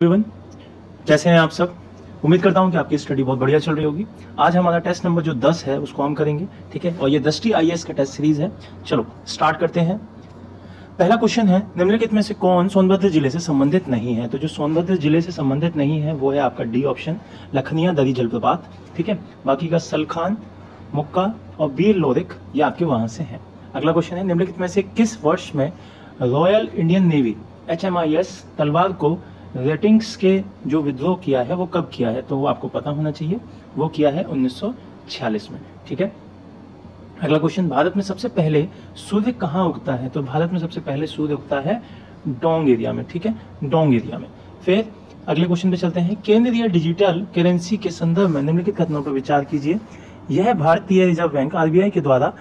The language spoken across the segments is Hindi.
एवरीवन, कैसे हैं आप सब। उम्मीद करता हूं कि आपकी स्टडी बहुत बढ़िया चल रही होगी। आज हमारा टेस्ट नंबर जो 10 है उसको हम करेंगे, ठीक है। और ये 10टी आईएएस का टेस्ट सीरीज है। चलो स्टार्ट करते हैं। पहला क्वेश्चन है, निम्नलिखित में से कौन सोनभद्र जिले से संबंधित नहीं है। तो जो सोनभद्र जिले से संबंधित नहीं है वो है आपका डी ऑप्शन, लखनिया दरी जलप्रपात, ठीक है। बाकी का सलखान, मुक्का और बीर लोरिक ये आपके वहां से हैं। अगला क्वेश्चन है, निम्नलिखित में से किस वर्ष में रॉयल इंडियन नेवी HMIS तलवार को रेटिंग्स के जो विद्रोह किया है वो कब किया है। तो वो आपको पता होना चाहिए, वो किया है 1946 में, ठीक है। अगला क्वेश्चन, भारत में सबसे पहले सूर्य कहाँ उगता है। तो भारत में सबसे पहले सूर्य उगता है डोंग एरिया में, ठीक है, डोंग एरिया में। फिर अगले क्वेश्चन पे चलते हैं, केंद्रीय डिजिटल करेंसी के संदर्भ में निम्नलिखित कथनों पर विचार कीजिए। यह भारतीय रिजर्व बैंक RBI के द्वारा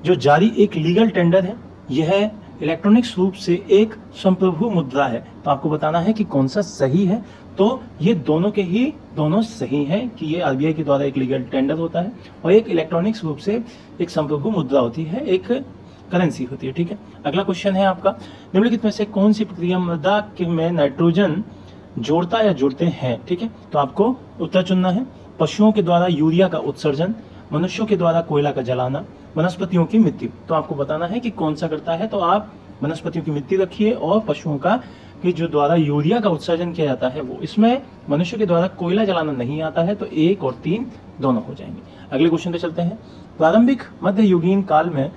जो जारी एक लीगल टेंडर है, यह इलेक्ट्रॉनिक्स रूप से एक संप्रभु मुद्रा है। तो आपको बताना है कि कौन सा सही है। तो ये दोनों सही हैं कि ये RBI के द्वारा एक लीगल टेंडर होता है और एक इलेक्ट्रॉनिक्स रूप से एक संप्रभु मुद्रा होती है, एक करेंसी होती है, ठीक है। अगला क्वेश्चन है आपका, निम्नलिखित में से कौन सी प्रक्रिया मृदा में नाइट्रोजन जोड़ता या जोड़ते हैं, ठीक है। तो आपको उत्तर चुनना है। पशुओं के द्वारा यूरिया का उत्सर्जन, मनुष्यों के द्वारा कोयला का जलाना, वनस्पतियों की मृत्यु। तो आपको बताना है कि कौन सा करता है। तो आप वनस्पतियों की मृत्यु रखिए और पशुओं का कि जो द्वारा यूरिया का उत्सर्जन किया जाता है वो। इसमें मनुष्य के द्वारा कोयला जलाना नहीं आता है, तो 1 और 3 दोनों हो जाएंगे। अगले क्वेश्चन पे चलते हैं, प्रारंभिक मध्ययुगीन काल में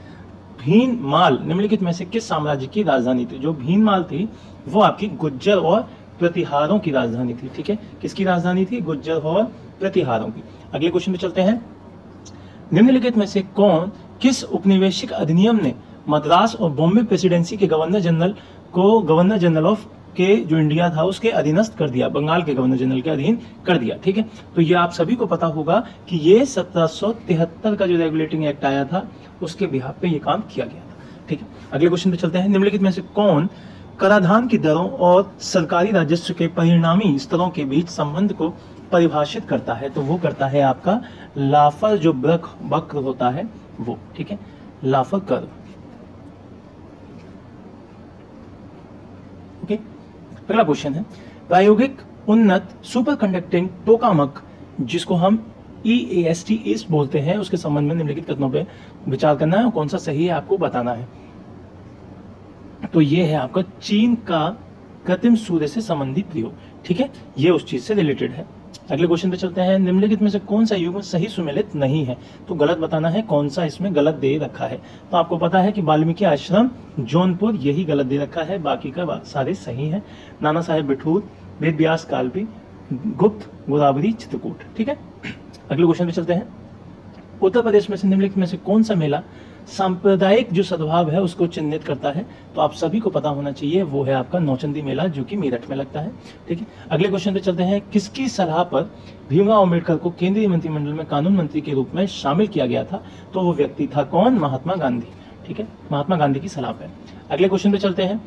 भीनमाल निम्नलिखित में से किस साम्राज्य की राजधानी थी। जो भीनमाल थी वो आपकी गुज्जर और प्रतिहारों की राजधानी थी, ठीक है। किसकी राजधानी थी? गुज्जर और प्रतिहारों की। अगले क्वेश्चन पे चलते हैं, निम्नलिखित में से कौन किस उपनिवेशिक अधिनियम ने मद्रास और बॉम्बे प्रेसिडेंसी के गवर्नर जनरल को गवर्नर जनरल ऑफ के जो इंडिया था उसके अधीनस्थ कर दिया, बंगाल के गवर्नर जनरल के अधीन कर दिया, ठीक है। तो ये आप सभी को पता होगा कि ये 1773 का जो रेगुलेटिंग एक्ट आया था उसके बिहाफ पे ये काम किया गया था, ठीक है। अगले क्वेश्चन पे चलते हैं, निम्नलिखित में से कौन कराधान की दरों और सरकारी राजस्व के परिणामी स्तरों के बीच संबंध को परिभाषित करता है। तो वो करता है आपका लाफर जो वक्र होता है वो, ठीक है, लाफर कर्व, ओके। अगला क्वेश्चन है, प्रायोगिक उन्नत सुपर कंडक्टिंग टोकामक जिसको हम EAST बोलते हैं, उसके संबंध में निम्नलिखित कथनों पे विचार करना है और कौन सा सही है आपको बताना है। तो ये है आपका चीन का कृत्रिम सूर्य से संबंधित प्रयोग, ठीक है, ये उस चीज से रिलेटेड है। अगले क्वेश्चन पे चलते हैं, निम्नलिखित में से कौन सा युग्म सही सुमेलित नहीं है। तो गलत बताना है, कौन सा इसमें गलत दे रखा है। तो आपको पता है कि वाल्मीकि आश्रम जौनपुर यही गलत दे रखा है, बाकी का सारे सही हैं। नाना साहेब बिठूर, वेद व्यास कालपी, गुप्त, गोदावरी, चित्रकूट, ठीक है। अगले क्वेश्चन पे चलते हैं, उत्तर प्रदेश में से निम्नलिखित में से कौन सा मेला सांप्रदायिक जो सद्भाव है उसको चिन्हित करता है। तो आप सभी को पता होना चाहिए, वो है आपका नौचंदी मेला जो कि मेरठ में लगता है, ठीक है। अगले क्वेश्चन पे चलते हैं, किसकी सलाह पर भीमराव अम्बेडकर को केंद्रीय मंत्रिमंडल में कानून मंत्री के रूप में शामिल किया गया था। तो वो व्यक्ति था कौन? महात्मा गांधी, ठीक है, महात्मा गांधी की सलाह पर। अगले क्वेश्चन पे चलते हैं,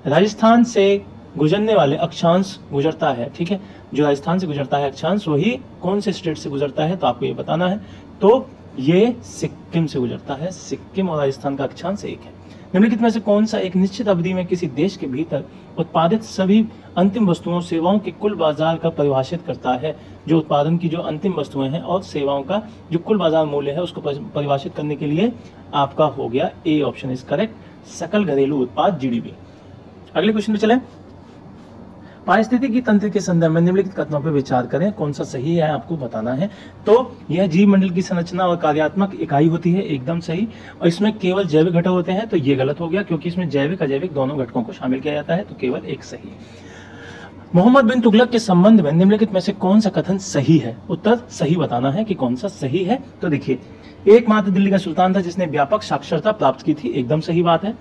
राजस्थान से गुजरने वाले अक्षांश गुजरता है, ठीक है, जो राजस्थान से गुजरता है अक्षांश वही कौन से स्टेट से गुजरता है। तो आपको ये बताना है। तो ये सिक्किम से गुजरता है, सिक्किम और राजस्थान का अक्षांश एक है। निम्नलिखित में से कौन सा एक निश्चित अवधि में किसी देश के भीतर उत्पादित सभी अंतिम वस्तुओं सेवाओं के कुल बाजार का परिभाषित करता है। जो उत्पादन की जो अंतिम वस्तुएं हैं और सेवाओं का जो कुल बाजार मूल्य है उसको परिभाषित करने के लिए आपका हो गया ए ऑप्शन इज करेक्ट, सकल घरेलू उत्पाद GDP। अगले क्वेश्चन पे चलें, पारिस्थितिकी तंत्र के संदर्भ में निम्नलिखित कथनों पर विचार करें, कौन सा सही है आपको बताना है। तो यह जीव मंडल की संरचना और कार्यात्मक इकाई होती है, एकदम सही। और इसमें केवल जैविक घटक होते हैं, तो ये गलत हो गया क्योंकि इसमें जैविक अजैविक दोनों घटकों को शामिल किया जाता है, तो केवल एक सही है। मोहम्मद बिन तुगलक के संबंध में निम्नलिखित में से कौन सा कथन सही है। उत्तर सही बताना है कि कौन सा सही है। तो देखिए, एकमात्र दिल्ली का सुल्तान था जिसने व्यापक साक्षरता प्राप्त की थी, एकदम सही बात है।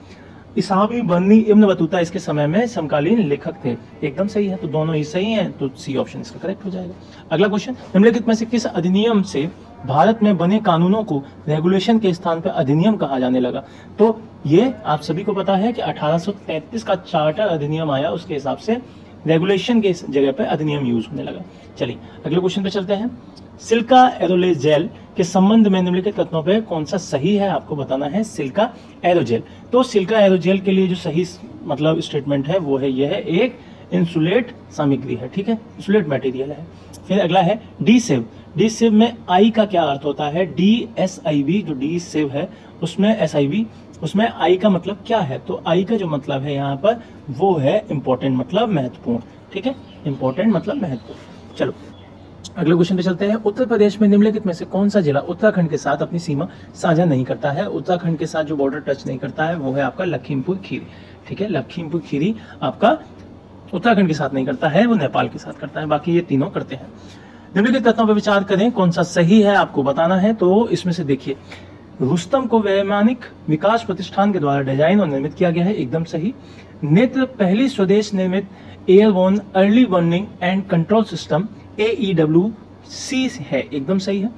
इसामी बनी इब्न बतूता इसके समय में समकालीन लेखक थे, एकदम सही है। तो दोनों ही सही हैं, तो सी ऑप्शन इसका करेक्ट हो जाएगा। अगला क्वेश्चन, निम्नलिखित में से किस अधिनियम से भारत में बने कानूनों को रेगुलेशन के स्थान पर अधिनियम कहा जाने लगा। तो ये आप सभी को पता है कि 1833 का चार्टर अधिनियम आया, उसके हिसाब से रेगुलेशन के जगह पर अधिनियम यूज होने लगा। चलिए अगले क्वेश्चन पे चलते हैं, सिल्का एरोजेल के संबंध में निम्नलिखित कथनों पे कौन सा सही है आपको बताना है। सिल्का एरोजेल, तो सिल्का एरोजेल के लिए जो सही मतलब स्टेटमेंट है वो है यह एक इंसुलेट सामग्री है, ठीक है, इंसुलेट मटेरियल है। फिर अगला है डी सेव। डी सेव में आई का क्या अर्थ होता है? DSIV, जो डी सेव है उसमें SIV, उसमें आई का मतलब क्या है? तो आई का जो मतलब है यहाँ पर वो है इंपॉर्टेंट, मतलब महत्वपूर्ण, ठीक है, इंपॉर्टेंट मतलब महत्वपूर्ण। चलो अगले क्वेश्चन पे चलते हैं। उत्तर प्रदेश में निम्नलिखित में से कौन सा जिला उत्तराखंड के साथ अपनी सीमा साझा नहीं करता है? उत्तराखंड के साथ जो बॉर्डर टच नहीं करता है वो है आपका लखीमपुर खीरी, ठीक है, लखीमपुर खीरी आपका उत्तराखंड के साथ नहीं करता है, वो नेपाल के साथ करता है, बाकी ये तीनों करते हैं। निम्नलिखित तथ्यों पर विचार करें, कौन सा सही है आपको बताना है। तो इसमें से देखिए, रुस्तम को वैमानिक विकास प्रतिष्ठान के द्वारा डिजाइन और निर्मित किया गया है, एकदम सही। नेत्र पहली स्वदेश निर्मित airborne early warning and control system AEWC है, एकदम सही है।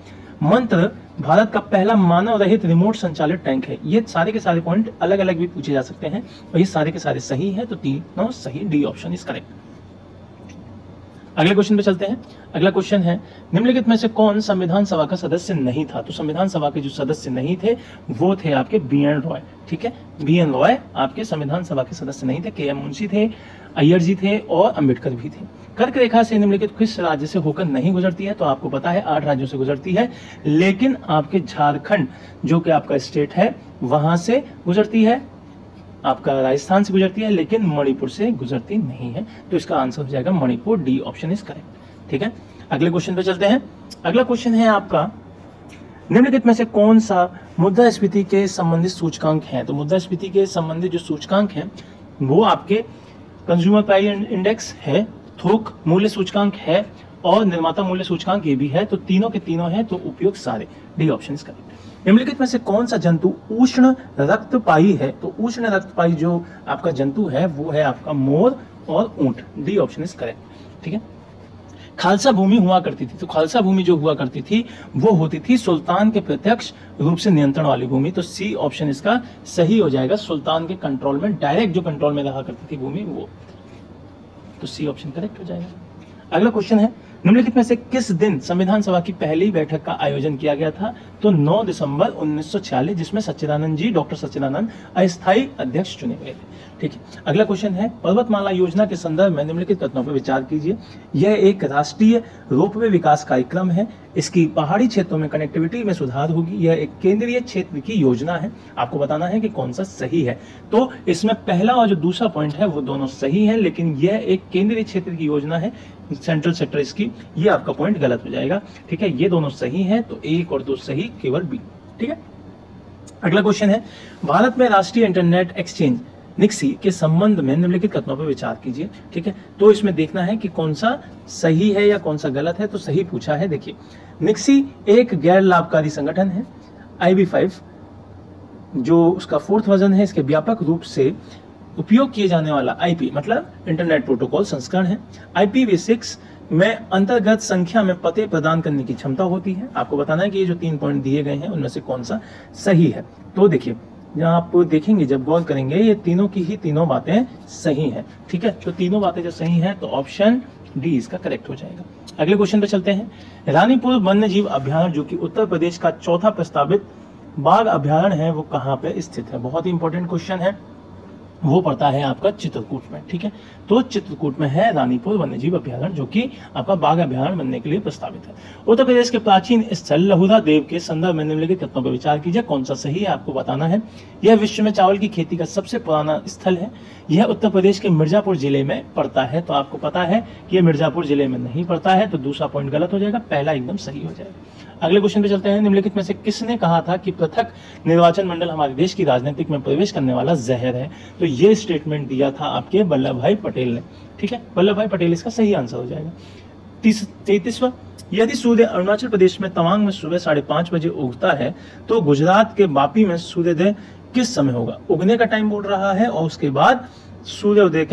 मंत्र भारत का पहला मानव रहित रिमोट संचालित टैंक है। ये सारे के सारे पॉइंट अलग अलग भी पूछे जा सकते हैं और ये सारे के सारे सही है, तो तीनों सही, डी ऑप्शन इज करेक्ट। अगले क्वेश्चन पे चलते हैं। अगला क्वेश्चन है, निम्नलिखित में से कौन संविधान सभा का सदस्य नहीं था? तो संविधान सभा के जो सदस्य नहीं थे वो थे आपके BN रॉय, ठीक है, BN रॉय आपके संविधान सभा के सदस्य नहीं थे। KM मुंशी थे, अय्यर जी थे और अंबेडकर भी थे। कर्क रेखा से निम्नलिखित किस राज्य से होकर नहीं गुजरती है? तो आपको पता है 8 राज्यों से गुजरती है, लेकिन आपके झारखंड जो कि आपका स्टेट है वहां से गुजरती है, आपका राजस्थान से गुजरती है, लेकिन मणिपुर से गुजरती नहीं है। तो इसका आंसर हो जाएगा Manipur, D option is correct, ठीक है। अगले क्वेश्चन पे चलते हैं। अगला क्वेश्चन है आपका, निम्नलिखित में से कौन सा मुद्रास्फीति के संबंधित सूचकांक है? तो मुद्रास्फीति के संबंधित जो सूचकांक है वो आपके कंज्यूमर प्राइस इंडेक्स है, थोक मूल्य सूचकांक है और निर्माता मूल्य सूचकांक ये भी है। तो तीनों के तीनों है, तो उपयोग सारे, डी ऑप्शन इज करेक्ट। निम्नलिखित में से कौन सा जंतु उष्ण रक्तपाई है? तो उष्ण रक्तपाई जो आपका जंतु है वो है आपका मोर और ऊंट, डी ऑप्शन इज करेक्ट, ठीक है। खालसा भूमि हुआ करती थी, तो खालसा भूमि जो हुआ करती थी वो होती थी सुल्तान के प्रत्यक्ष रूप से नियंत्रण वाली भूमि, तो सी ऑप्शन इसका सही हो जाएगा। सुल्तान के कंट्रोल में, डायरेक्ट जो कंट्रोल में रहा करती थी भूमि वो, तो सी ऑप्शन करेक्ट हो जाएगा। अगला क्वेश्चन है, निम्नलिखित में से किस दिन संविधान सभा की पहली बैठक का आयोजन किया गया था? तो 9 दिसंबर 1946, जिसमें सच्चिदानंद जी, डॉक्टर सच्चिदानंद अस्थायी अध्यक्ष चुने गए थे, ठीक है। अगला क्वेश्चन है, पर्वतमाला योजना के संदर्भ में निम्नलिखित कथनों पर विचार कीजिए। यह एक राष्ट्रीय रोपवे विकास कार्यक्रम है, इसकी पहाड़ी क्षेत्रों में कनेक्टिविटी में सुधार होगी, यह एक केंद्रीय क्षेत्र की योजना है। आपको बताना है कि कौन सा सही है। तो इसमें पहला और जो दूसरा पॉइंट है वो दोनों सही है, लेकिन यह एक केंद्रीय क्षेत्र की योजना है, सेंट्रल सेक्टर इसकी, ये आपका पॉइंट गलत हो जाएगा, ठीक है। ये दोनों सही है, तो 1 और 2 सही, केवल बी, ठीक है। अगला क्वेश्चन है, भारत में राष्ट्रीय इंटरनेट एक्सचेंज निक्सी के संबंध में निम्नलिखित कथनों पर विचार कीजिए, ठीक है। तो इसमें देखना है कि कौन सा सही है या कौन सा गलत है। तो सही पूछा है, देखिए, निक्सी एक गैर लाभकारी संगठन है। IB5 जो उसका 4th वर्जन है, इसके व्यापक रूप से उपयोग किए जाने वाला IP मतलब इंटरनेट प्रोटोकॉल संस्करण है। IPv6 में अंतर्गत संख्या में पते प्रदान करने की क्षमता होती है। आपको बताना है कि ये जो 3 पॉइंट दिए गए हैं उनमें से कौन सा सही है। तो देखिए, जहाँ आप देखेंगे, जब गौर करेंगे, ये तीनों की ही तीनों बातें सही हैं, ठीक है। तो तीनों बातें जो सही हैं तो ऑप्शन डी इसका करेक्ट हो जाएगा। अगले क्वेश्चन पे चलते हैं। रानीपुर वन्य जीव अभ्यारण्य जो कि उत्तर प्रदेश का चौथा प्रस्तावित बाघ अभ्यारण्य है, वो कहाँ पे स्थित है? बहुत ही इंपॉर्टेंट क्वेश्चन है, वो पड़ता है आपका चित्रकूट में, ठीक है। तो चित्रकूट में है रानीपुर वन्यजीव अभ्यारण्य जो कि आपका बाघ अभ्यारण्य बनने के लिए प्रस्तावित है। उत्तर प्रदेश के प्राचीन स्थल लहुरा देव के संदर्भ में निम्नलिखित कथनों पर विचार कीजिए, कौन सा सही है आपको बताना है। यह विश्व में चावल की खेती का सबसे पुराना स्थल है। यह उत्तर प्रदेश के मिर्जापुर जिले में पड़ता है। तो आपको पता है कि यह मिर्जापुर जिले में नहीं पड़ता है, तो दूसरा पॉइंट गलत हो जाएगा, पहला एकदम सही हो जाएगा। अगले क्वेश्चन पे चलते हैं। निम्नलिखित में से किसने कहा था कि पृथक निर्वाचन मंडल हमारे देश की राजनीतिक में प्रवेश करने वाला जहर है? तो ये स्टेटमेंट दिया था आपके वल्लभ भाई पटेल ने, ठीक है। वल्लभ भाई पटेल इसका सही आंसर हो जाएगा। 33वां, यदि सूर्य अरुणाचल प्रदेश में तवांग में सुबह 5:30 बजे उगता है तो गुजरात के वापी में सूर्योदय किस समय होगा? उगने का टाइम बोल रहा है और उसके बाद सूर्योदय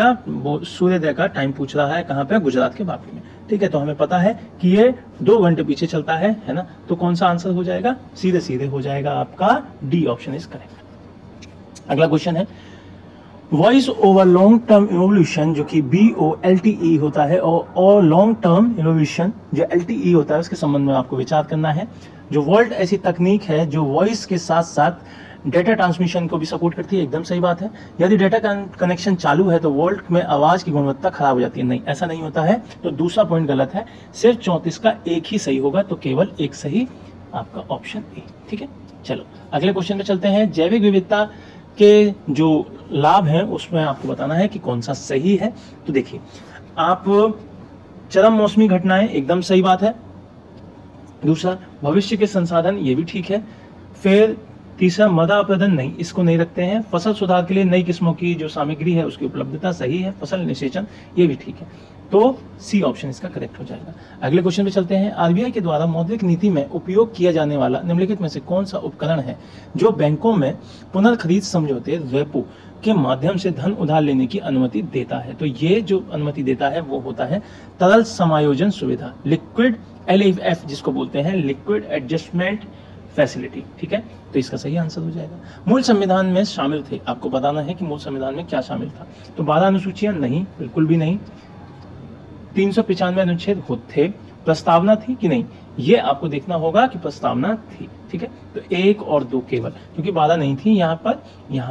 का टाइम पूछ रहा है, कहाँ पे? गुजरात के वापी में, ठीक है। तो हमें पता है कि ये 2 घंटे पीछे चलता है ना। तो कौन सा आंसर हो जाएगा? सीधे सीधे हो जाएगा आपका डी ऑप्शन इज करेक्ट। अगला क्वेश्चन है, voice over long term evolution जो कि BOLTE होता है और लॉन्ग टर्म इनोवेशन जो LTE होता है, उसके संबंध में आपको विचार करना है। जो वर्ल्ड ऐसी तकनीक है जो वॉइस के साथ साथ डेटा ट्रांसमिशन को भी सपोर्ट करती है, एकदम सही बात है। यदि डेटा कनेक्शन चालू है तो वोल्ट में आवाज की गुणवत्ता खराब हो जाती है, नहीं ऐसा नहीं होता है, तो दूसरा पॉइंट गलत है। सिर्फ 34 का एक ही सही होगा, तो केवल एक सही आपका ऑप्शन ए। ठीक है, चलो अगले क्वेश्चन पे चलते हैं। जैविक विविधता के जो लाभ हैं उसमें आपको बताना है कि कौन सा सही है। तो देखिए, आप चरम मौसमी घटनाएं, एकदम सही बात है। दूसरा, भविष्य के संसाधन, ये भी ठीक है। फिर तीसरा, मदा अपरदन, नहीं इसको नहीं रखते हैं। फसल सुधार के लिए नई किस्मों की जो सामग्री है उसकी उपलब्धता, सही है। फसल निषेचन, ये भी ठीक है, तो सी ऑप्शन इसका करेक्ट हो जाएगा। अगले क्वेश्चन पे चलते हैं। आरबीआई के द्वारा मौद्रिक नीति में उपयोग किया जाने वाला निम्नलिखित में से कौन सा उपकरण है जो बैंकों में पुनर्खरीद समझौते रेपो के माध्यम से धन उधार लेने की अनुमति देता है? तो ये जो अनुमति देता है वो होता है तरल समायोजन सुविधा, लिक्विड LEF जिसको बोलते हैं, लिक्विड एडजस्टमेंट फैसिलिटी। ठीक है, तो इसका सही आंसर हो जाएगा। मूल संविधान में शामिल थे, आपको बताना है कि मूल संविधान में क्या शामिल था। तो 12 अनुसूचियां, नहीं बिल्कुल भी नहीं। 395 अनुच्छेद थे। प्रस्तावना थी कि नहीं, ये आपको देखना होगा कि प्रस्तावना थी। ठीक है, तो 1 और 2 केवल, क्योंकि 12 नहीं थी यहाँ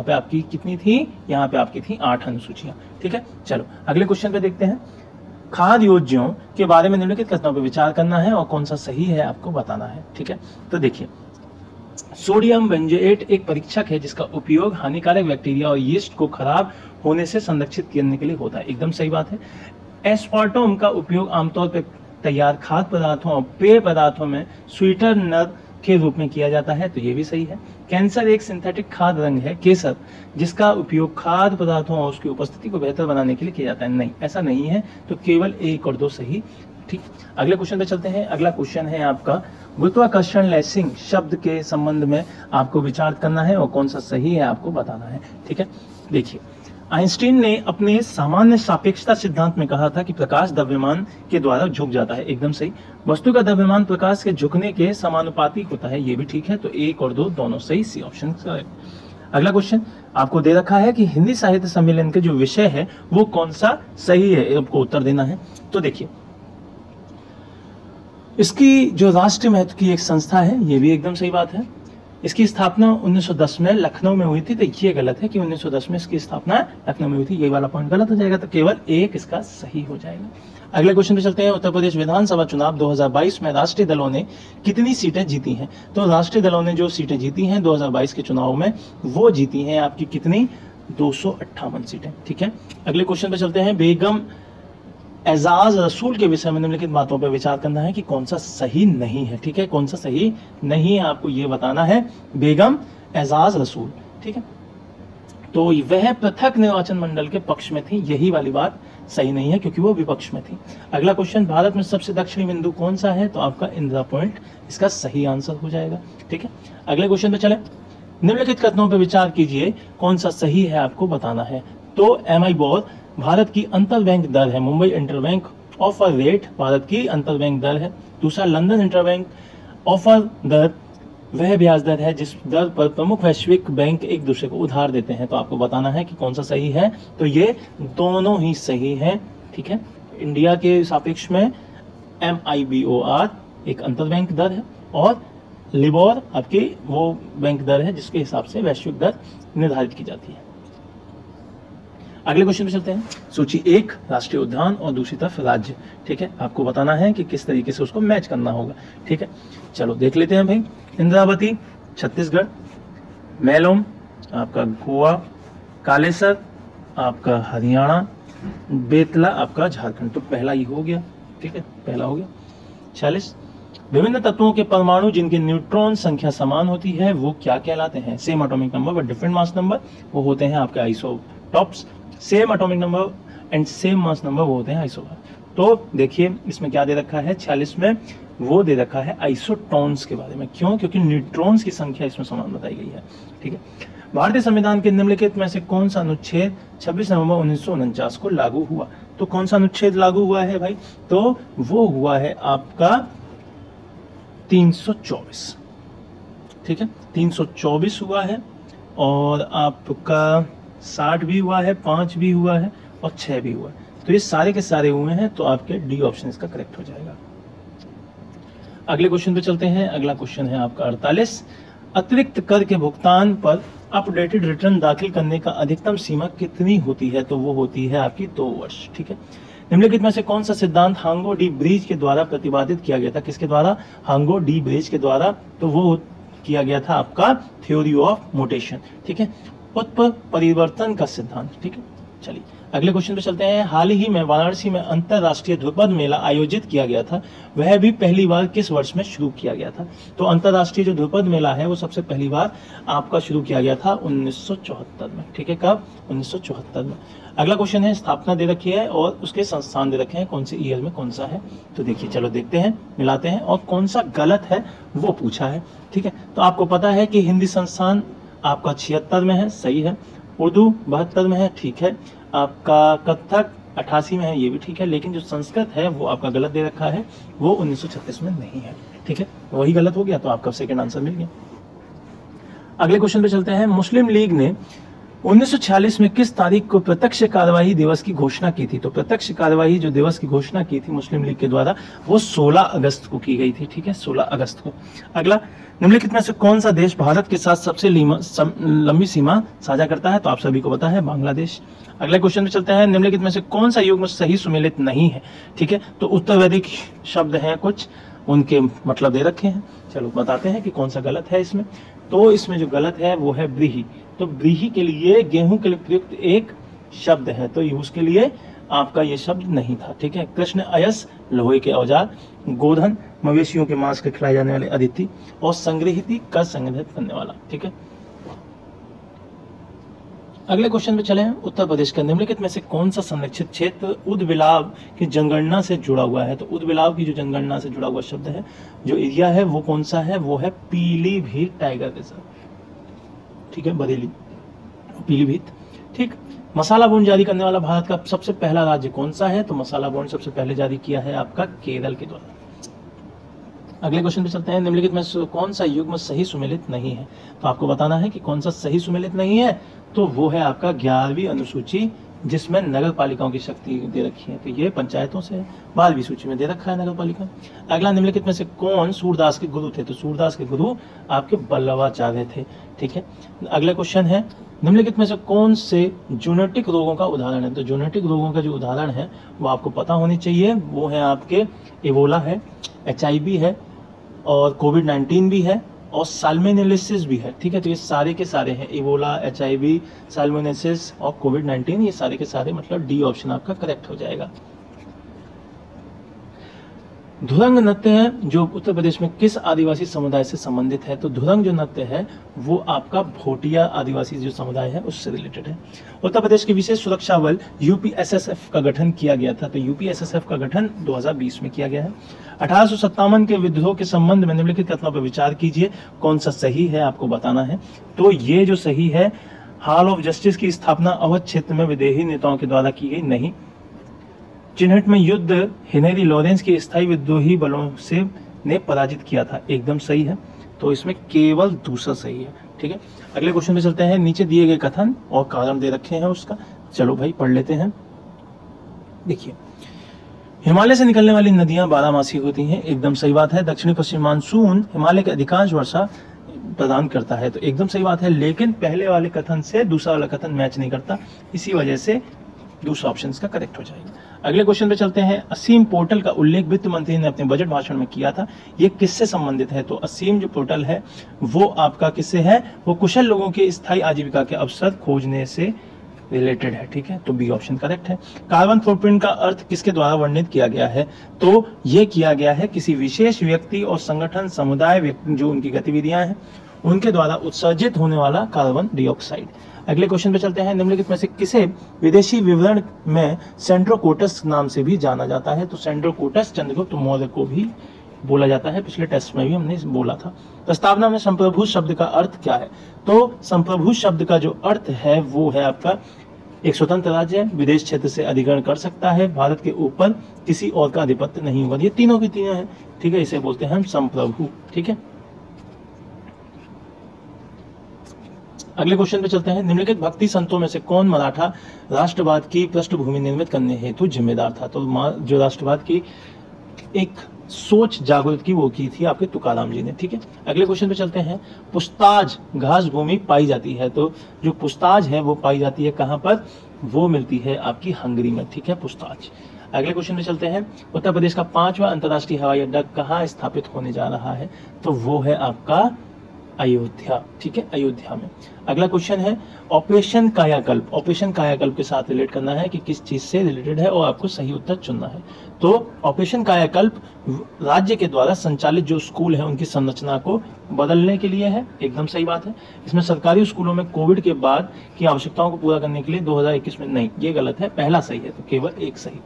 पे आपकी कितनी थी, यहाँ पे आपकी थी 8 अनुसूचियां। ठीक है, चलो अगले क्वेश्चन पे देखते हैं। खाद्य योजनाओं के बारे में निम्नलिखित कथनों पर विचार करना है और कौन सा सही है आपको बताना है। ठीक है, तो देखिए, सोडियम बेंजोएट एक परीक्षक है जिसका उपयोग हानिकारक बैक्टीरिया और यीस्ट को खराब होने से संरक्षित करने के लिए होता है, एकदम सही बात है। एस्पार्टम का उपयोग आमतौर पर तैयार खाद्य पदार्थों और पेय पदार्थों में स्वीटनर के रूप में किया जाता है, तो ये भी सही है। कैंसर एक सिंथेटिक खाद्य रंग है, केसर, जिसका उपयोग खाद्य पदार्थों और उसकी उपस्थिति को बेहतर बनाने के लिए किया जाता है, नहीं ऐसा नहीं है, तो केवल 1 और 2 सही। ठीक, अगले क्वेश्चन पे चलते हैं। अगला क्वेश्चन है आपका गुरुत्वाकर्षण लेसिंग शब्द के संबंध में आपको विचार करना है और कौन सा सही है आपको बताना है। ठीक है, देखिए, आइंस्टीन ने अपने सामान्य सापेक्षता सिद्धांत में कहा था कि प्रकाश द्रव्यमान के द्वारा झुक जाता है, एकदम सही। वस्तु का द्रव्यमान प्रकाश के झुकने के समानुपाती होता है, ये भी ठीक है, तो 1 और 2 दोनों सही, सी ऑप्शन करेक्ट। अगला क्वेश्चन आपको दे रखा है कि हिंदी साहित्य सम्मेलन के जो विषय है वो कौन सा सही है, आपको उत्तर देना है। तो देखिए, इसकी जो राष्ट्रीय महत्व की एक संस्था है, ये भी एकदम सही बात है। इसकी स्थापना 1910 में लखनऊ में हुई थी, तो ये गलत है कि 1910 में इसकी स्थापना लखनऊ में हुई थी, ये वाला पॉइंट गलत हो जाएगा, तो केवल 1 इसका सही हो जाएगा। अगले क्वेश्चन पे चलते हैं। उत्तर प्रदेश विधानसभा चुनाव 2022 में राष्ट्रीय दलों ने कितनी सीटें जीती हैं? तो राष्ट्रीय दलों ने जो सीटें जीती हैं 2022 के चुनाव में, वो जीती हैं आपकी कितनी, 258 सीटें। ठीक है, अगले क्वेश्चन पे चलते हैं। बेगम एजाज रसूल के विषय में निम्नलिखित बातों पर विचार करना है कि कौन सा सही नहीं है। ठीक है, कौन सा सही नहीं है आपको ये बताना है। बेगम एजाज रसूल, ठीक है, तो वह पृथक निर्वाचन मंडल के पक्ष में थी, यही वाली बात सही नहीं है क्योंकि वो विपक्ष में थी। अगला क्वेश्चन, भारत में सबसे दक्षिणी बिंदु कौन सा है? तो आपका इंदिरा पॉइंट इसका सही आंसर हो जाएगा। ठीक है, अगले क्वेश्चन पे चले। निम्नलिखित कथनों पर विचार कीजिए, कौन सा सही है आपको बताना है। तो MIBOR भारत की अंतरबैंक दर है, Mumbai interbank offer rate Bharat की अंतरबैंक दर है। दूसरा, लंदन इंटरबैंक ऑफर दर वह ब्याज दर है जिस दर पर प्रमुख वैश्विक बैंक एक दूसरे को उधार देते हैं। तो आपको बताना है कि कौन सा सही है। तो ये दोनों ही सही है। ठीक है, इंडिया के सापेक्ष में MIBOR एक अंतरबैंक दर है और लिबोर आपकी वो बैंक दर है जिसके हिसाब से वैश्विक दर निर्धारित की जाती है। अगले क्वेश्चन पे चलते हैं। सूची 1 राष्ट्रीय उद्यान और दूसरी तरफ राज्य। ठीक है, आपको बताना है कि किस तरीके से उसको मैच करना होगा। ठीक है, चलो देख लेते हैं भाई। इंद्रावती छत्तीसगढ़, मैलोम आपका गोवा, कालेसर आपका हरियाणा, बेतला आपका झारखंड। तो पहला ही हो गया। ठीक है, पहला हो गया। 46, विभिन्न तत्वों के परमाणु जिनकी न्यूट्रॉन संख्या समान होती है वो क्या कहलाते हैं? Same atomic number but different mass number, वो होते हैं आपके isotopes. Same atomic number and same mass number वो होते हैं आइसोटॉप। तो देखिए इसमें क्या दे रखा है 46 में, वो दे रखा है आइसोटॉन्स के बारे में। क्यों? क्योंकि न्यूट्रॉन्स की संख्या इसमें समान बताई गई है। ठीक है, भारतीय संविधान के निम्नलिखित में से कौन सा अनुच्छेद 26 नवंबर 1949 को लागू हुआ? तो कौन सा अनुच्छेद लागू हुआ है भाई? तो वो हुआ है आपका 324। ठीक है, 324 हुआ है और आपका 60 भी हुआ है, 5 भी हुआ है और 6 भी हुआ है। तो ये सारे के सारे हुए हैं, तो आपके डी ऑप्शन इसका करेक्ट हो जाएगा। अगले क्वेश्चन पे चलते हैं। अगला क्वेश्चन है आपका 48। अतिरिक्त कर के भुगतान पर अपडेटेड रिटर्न दाखिल करने का अधिकतम सीमा कितनी होती है? तो वो होती है आपकी 2 वर्ष। ठीक है, निम्नलिखित में से कौन सा सिद्धांत हांगो डी ब्रिज के द्वारा प्रतिपादित किया गया था? किसके द्वारा? हांगो डी ब्रिज के द्वारा। तो वो किया गया था आपका थ्योरी ऑफ मोटेशन। ठीक है, उत्पर परिवर्तन का सिद्धांत। ठीक है, चलिए अगले क्वेश्चन पे चलते हैं। हाल ही में वाराणसी में अंतरराष्ट्रीय ध्रुपद मेला आयोजित किया गया था, वह भी पहली बार किस वर्ष में शुरू किया गया था? तो अंतरराष्ट्रीय जो ध्रुपद मेला है वो सबसे पहली बार आपका शुरू किया गया था 1974 में। ठीक है, कब? 1974 में। अगला क्वेश्चन है, स्थापना दे रखी है और उसके संस्थान दे रखे हैं, कौन से ईयर में कौन सा है? तो देखिए, चलो देखते हैं, मिलाते हैं और कौन सा गलत है वो पूछा है। ठीक है, तो आपको पता है कि हिंदी संस्थान आपका 76 में है, सही है। उर्दू 72 में है, ठीक है। आपका कथक 88 में है, ये भी ठीक है। लेकिन जो संस्कृत है वो आपका गलत दे रखा है, वो 1936 में नहीं है। ठीक है, वही गलत हो गया, तो आपका सेकंड आंसर मिल गया। अगले क्वेश्चन पे चलते हैं। मुस्लिम लीग ने 1946 में किस तारीख को प्रत्यक्ष कार्यवाही दिवस की घोषणा की थी? तो प्रत्यक्ष कार्यवाही जो दिवस की घोषणा की थी मुस्लिम लीग के द्वारा, वो 16 अगस्त को की गई थी। ठीक है, 16 अगस्त को। अगला, निम्नलिखित में से कौन सा देश भारत के साथ सबसे लंबी सीमा साझा करता है? तो आप सभी को पता है, बांग्लादेश। अगले क्वेश्चन पे चलते हैं। निम्नलिखित में से कौन सा युग्म सही सुमेलित नहीं है? ठीक है, तो उत्तर वैदिक शब्द हैं कुछ, उनके मतलब दे रखे हैं। चलो बताते हैं कि कौन सा गलत है इसमें। तो इसमें जो गलत है वो है व्रीहि। तो व्रीहि के लिए गेहूं के लिए प्रयुक्त एक शब्द है, तो उसके लिए आपका ये शब्द नहीं था। ठीक है, कृष्ण अयस लोहे के औजार, गोधन मवेशियों के मांस के खिलाए जाने वाले अदिति, और संग्रहिती कर संग्रहित करने वाला। ठीक है, अगले क्वेश्चन पे चले। उत्तर प्रदेश का निम्नलिखित में से कौन सा संरक्षित क्षेत्र उदबिलाव की जनगणना से जुड़ा हुआ है? तो उदबिलाव की जो जनगणना से जुड़ा हुआ शब्द है, जो एरिया है वो कौन सा है? वो है पीलीभीत टाइगर रिजर्व। ठीक है, बरेली, पीलीभीत। ठीक, मसाला बॉन्ड जारी करने वाला भारत का सबसे पहला राज्य कौन सा है? तो मसाला बॉन्ड सबसे पहले जारी किया है आपका केरल के द्वारा। अगले क्वेश्चन पे चलते हैं। निम्नलिखित में से कौन सा युग्म सही सुमेलित नहीं है? तो आपको बताना है कि कौन सा सही सुमेलित नहीं है। तो वो है आपका 11वीं अनुसूची, जिसमें नगर पालिकाओं की शक्ति दे रखी है। तो ये पंचायतों से 12वीं सूची में दे रखा है नगर पालिका। अगला, निम्नलिखित में से कौन सूरदास के गुरु थे? तो सूरदास के गुरु आपके वल्लभाचार्य थे। ठीक है, अगला क्वेश्चन है। निम्नलिखित में से कौन से जूनोटिक रोगों का उदाहरण है? तो जूनोटिक रोगों का जो उदाहरण है वो आपको पता होनी चाहिए। वो है आपके इबोला है, HIV है, और कोविड-19 भी है, और साल्मोनेलिसिस भी है। ठीक है, तो ये सारे के सारे हैं, इबोला, HIV, साल्मोनेलिसिस और कोविड-19, ये सारे के सारे, मतलब डी ऑप्शन आपका करेक्ट हो जाएगा। धुरंग नृत्य है जो उत्तर प्रदेश में किस आदिवासी समुदाय से संबंधित है? तो धुरंग जो नृत्य है वो आपका भोटिया आदिवासी जो समुदाय है उससे रिलेटेड है। उत्तर प्रदेश के विशेष सुरक्षा बल UPSSF का गठन किया गया था। तो UPSSF का गठन 2020 में किया गया है। 1857 के विद्रोह के संबंध में निम्नलिखित कथनों पर विचार कीजिए, कौन सा सही है आपको बताना है। तो ये जो सही है, हॉल ऑफ जस्टिस की स्थापना अवध क्षेत्र में विदेही नेताओं के द्वारा की गई, नहीं। चिन्हट में युद्ध हेनरी लॉरेंस के स्थायी विद्रोही बलों से ने पराजित किया था, एकदम सही है। तो इसमें केवल दूसरा सही है। ठीक है, अगले क्वेश्चन पे चलते हैं। नीचे दिए गए कथन और कारण दे रखे हैं उसका, चलो भाई पढ़ लेते हैं। देखिए, हिमालय से निकलने वाली नदियां 12मासी होती हैं, एकदम सही बात है। दक्षिणी पश्चिम मानसून हिमालय के अधिकांश वर्षा प्रदान करता है, तो एकदम सही बात है। लेकिन पहले वाले कथन से दूसरा वाला कथन मैच नहीं करता, इसी वजह से दूसरा ऑप्शन का करेक्ट हो जाएगा। अगले क्वेश्चन पे चलते हैं। असीम पोर्टल का उल्लेख वित्त मंत्री ने अपने बजट भाषण में किया था, ये किससे संबंधित है? तो असीम जो पोर्टल है वो आपका किससे है? वो कुशल लोगों के स्थायी आजीविका के अवसर खोजने से रिलेटेड है। ठीक है, तो बी ऑप्शन करेक्ट है। कार्बन फुटप्रिंट का अर्थ किसके द्वारा वर्णित किया गया है? तो ये किया गया है किसी विशेष व्यक्ति और संगठन, समुदाय, जो उनकी गतिविधियां हैं उनके द्वारा उत्सर्जित होने वाला कार्बन डाइऑक्साइड। अगले क्वेश्चन पे चलते हैं। निम्नलिखित में से किसे विदेशी विवरण में सेंड्रोकोटस नाम से भी जाना जाता है? तो सेंड्रोकोटस चंद्रगुप्त मौर्य को भी बोला जाता है, पिछले टेस्ट में भी हमने बोला था। प्रस्तावना में संप्रभु शब्द का अर्थ क्या है? तो संप्रभु शब्द का जो अर्थ है वो है आपका एक स्वतंत्र राज्य, विदेश क्षेत्र से अधिग्रहण कर सकता है, भारत के ऊपर किसी और का आधिपत्य नहीं होगा। ये तीनों की तीनों है। ठीक है, इसे बोलते हैं हम संप्रभु। ठीक है, अगले क्वेश्चन पे चलते हैं। निम्नलिखित भक्ति संतों में से कौन मराठा राष्ट्रवाद की पृष्ठभूमि निर्मित करने हेतु जिम्मेदार था? तो जो राष्ट्रवाद की एक सोच जागृत की वो की थी आपके तुकाराम जी ने। ठीक है, अगले क्वेश्चन पे चलते हैं। पुस्ताज घास भूमि पाई जाती है, तो जो पुस्ताज है वो पाई जाती है कहाँ पर? वो मिलती है आपकी हंगरी में। ठीक है, पुस्ताज। अगले क्वेश्चन पे चलते हैं। उत्तर प्रदेश का 5वां अंतर्राष्ट्रीय हवाई अड्डा कहाँ स्थापित होने जा रहा है? तो वो है आपका अयोध्या। ठीक है, अयोध्या में। अगला क्वेश्चन है ऑपरेशन कायाकल्प। ऑपरेशन कायाकल्प के साथ रिलेट करना है कि किस चीज से रिलेटेड है और आपको सही उत्तर चुनना है। तो ऑपरेशन कायाकल्प राज्य के द्वारा संचालित जो स्कूल है उनकी संरचना को बदलने के लिए है। एकदम सही बात है। इसमें सरकारी स्कूलों में कोविड के बाद की आवश्यकताओं को पूरा करने के लिए 2021 में नहीं, ये गलत है, पहला सही है, तो केवल एक सही।